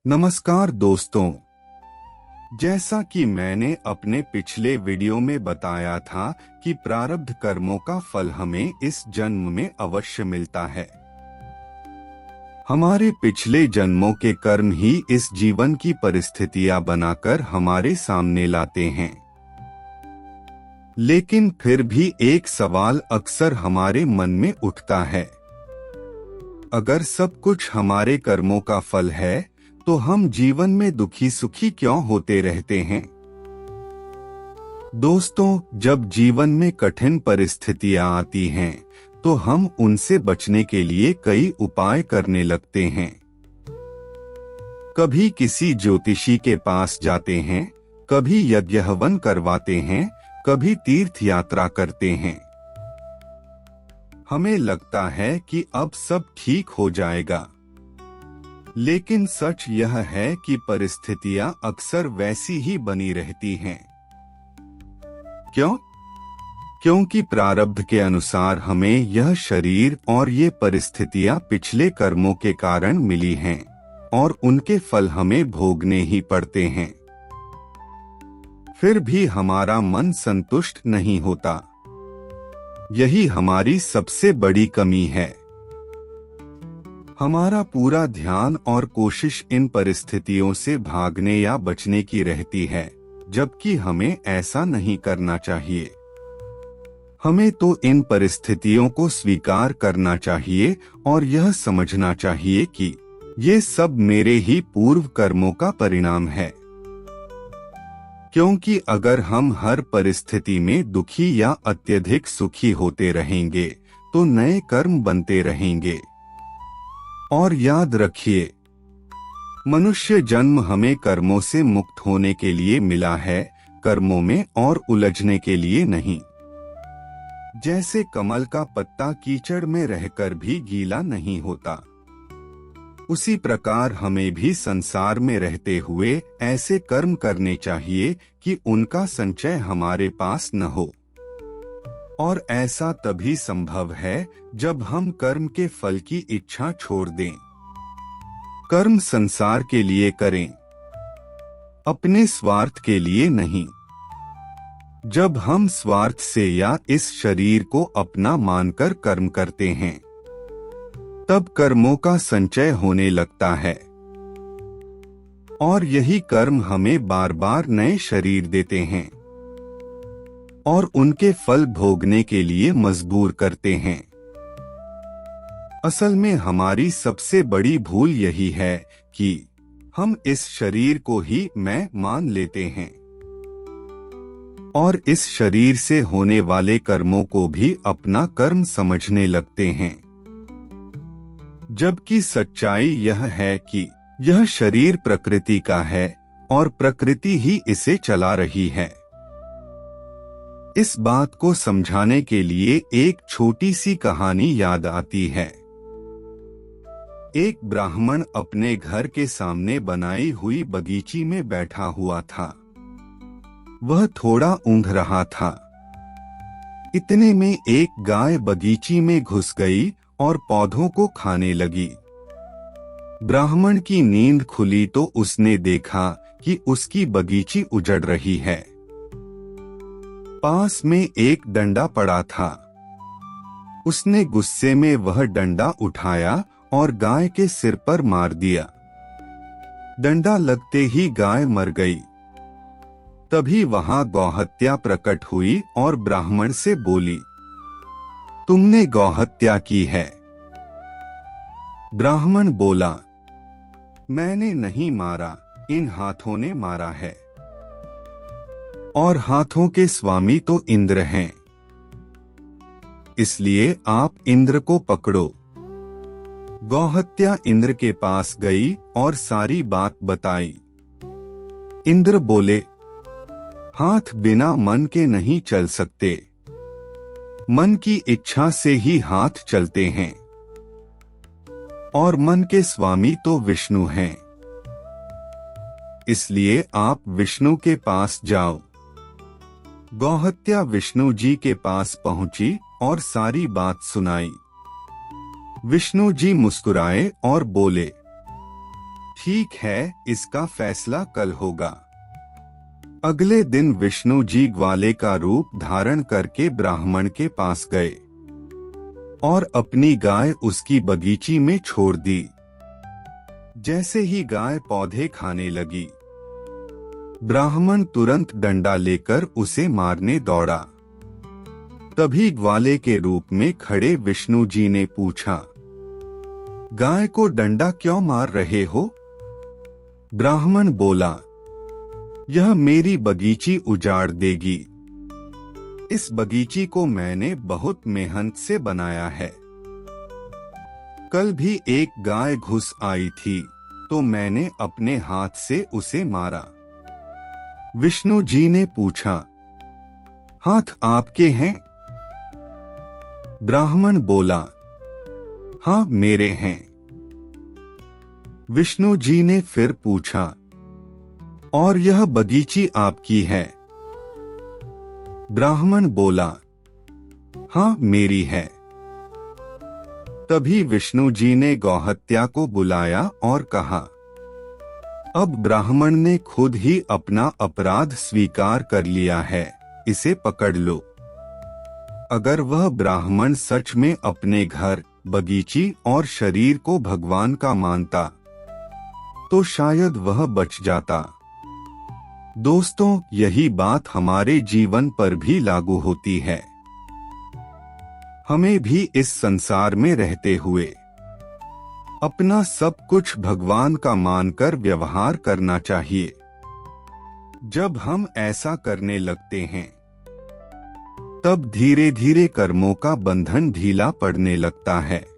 नमस्कार दोस्तों, जैसा कि मैंने अपने पिछले वीडियो में बताया था कि प्रारब्ध कर्मों का फल हमें इस जन्म में अवश्य मिलता है। हमारे पिछले जन्मों के कर्म ही इस जीवन की परिस्थितियां बनाकर हमारे सामने लाते हैं। लेकिन फिर भी एक सवाल अक्सर हमारे मन में उठता है, अगर सब कुछ हमारे कर्मों का फल है तो हम जीवन में दुखी सुखी क्यों होते रहते हैं? दोस्तों, जब जीवन में कठिन परिस्थितियां आती हैं, तो हम उनसे बचने के लिए कई उपाय करने लगते हैं। कभी किसी ज्योतिषी के पास जाते हैं, कभी यज्ञ हवन करवाते हैं, कभी तीर्थ यात्रा करते हैं। हमें लगता है कि अब सब ठीक हो जाएगा, लेकिन सच यह है कि परिस्थितियां अक्सर वैसी ही बनी रहती हैं। क्यों? क्योंकि प्रारब्ध के अनुसार हमें यह शरीर और ये परिस्थितियां पिछले कर्मों के कारण मिली हैं और उनके फल हमें भोगने ही पड़ते हैं। फिर भी हमारा मन संतुष्ट नहीं होता। यही हमारी सबसे बड़ी कमी है। हमारा पूरा ध्यान और कोशिश इन परिस्थितियों से भागने या बचने की रहती है, जबकि हमें ऐसा नहीं करना चाहिए। हमें तो इन परिस्थितियों को स्वीकार करना चाहिए और यह समझना चाहिए कि ये सब मेरे ही पूर्व कर्मों का परिणाम है। क्योंकि अगर हम हर परिस्थिति में दुखी या अत्यधिक सुखी होते रहेंगे, तो नए कर्म बनते रहेंगे। और याद रखिए, मनुष्य जन्म हमें कर्मों से मुक्त होने के लिए मिला है, कर्मों में और उलझने के लिए नहीं। जैसे कमल का पत्ता कीचड़ में रहकर भी गीला नहीं होता, उसी प्रकार हमें भी संसार में रहते हुए ऐसे कर्म करने चाहिए कि उनका संचय हमारे पास न हो। और ऐसा तभी संभव है जब हम कर्म के फल की इच्छा छोड़ दें। कर्म संसार के लिए करें, अपने स्वार्थ के लिए नहीं। जब हम स्वार्थ से या इस शरीर को अपना मानकर कर्म करते हैं, तब कर्मों का संचय होने लगता है और यही कर्म हमें बार बार नए शरीर देते हैं और उनके फल भोगने के लिए मजबूर करते हैं। असल में हमारी सबसे बड़ी भूल यही है कि हम इस शरीर को ही मैं मान लेते हैं और इस शरीर से होने वाले कर्मों को भी अपना कर्म समझने लगते हैं। जबकि सच्चाई यह है कि यह शरीर प्रकृति का है और प्रकृति ही इसे चला रही है। इस बात को समझाने के लिए एक छोटी सी कहानी याद आती है। एक ब्राह्मण अपने घर के सामने बनाई हुई बगीची में बैठा हुआ था। वह थोड़ा ऊँघ रहा था। इतने में एक गाय बगीची में घुस गई और पौधों को खाने लगी। ब्राह्मण की नींद खुली तो उसने देखा कि उसकी बगीची उजड़ रही है। पास में एक डंडा पड़ा था। उसने गुस्से में वह डंडा उठाया और गाय के सिर पर मार दिया। डंडा लगते ही गाय मर गई। तभी वहां गौहत्या प्रकट हुई और ब्राह्मण से बोली, तुमने गौहत्या की है। ब्राह्मण बोला, मैंने नहीं मारा, इन हाथों ने मारा है और हाथों के स्वामी तो इंद्र हैं, इसलिए आप इंद्र को पकड़ो। गौहत्या इंद्र के पास गई और सारी बात बताई। इंद्र बोले, हाथ बिना मन के नहीं चल सकते, मन की इच्छा से ही हाथ चलते हैं और मन के स्वामी तो विष्णु हैं, इसलिए आप विष्णु के पास जाओ। गौहत्या विष्णु जी के पास पहुंची और सारी बात सुनाई। विष्णु जी मुस्कुराए और बोले, ठीक है, इसका फैसला कल होगा। अगले दिन विष्णु जी ग्वाले का रूप धारण करके ब्राह्मण के पास गए और अपनी गाय उसकी बगीची में छोड़ दी। जैसे ही गाय पौधे खाने लगी, ब्राह्मण तुरंत डंडा लेकर उसे मारने दौड़ा। तभी ग्वाले के रूप में खड़े विष्णु जी ने पूछा, गाय को डंडा क्यों मार रहे हो? ब्राह्मण बोला, यह मेरी बगीची उजाड़ देगी। इस बगीची को मैंने बहुत मेहनत से बनाया है। कल भी एक गाय घुस आई थी तो मैंने अपने हाथ से उसे मारा। विष्णु जी ने पूछा, हाथ आपके हैं? ब्राह्मण बोला, हाँ, मेरे हैं। विष्णु जी ने फिर पूछा, और यह बगीची आपकी है? ब्राह्मण बोला, हाँ, मेरी है। तभी विष्णु जी ने गौहत्या को बुलाया और कहा, अब ब्राह्मण ने खुद ही अपना अपराध स्वीकार कर लिया है, इसे पकड़ लो। अगर वह ब्राह्मण सच में अपने घर, बगीची और शरीर को भगवान का मानता तो शायद वह बच जाता। दोस्तों, यही बात हमारे जीवन पर भी लागू होती है। हमें भी इस संसार में रहते हुए अपना सब कुछ भगवान का मानकर व्यवहार करना चाहिए। जब हम ऐसा करने लगते हैं, तब धीरे धीरे कर्मों का बंधन ढीला पड़ने लगता है।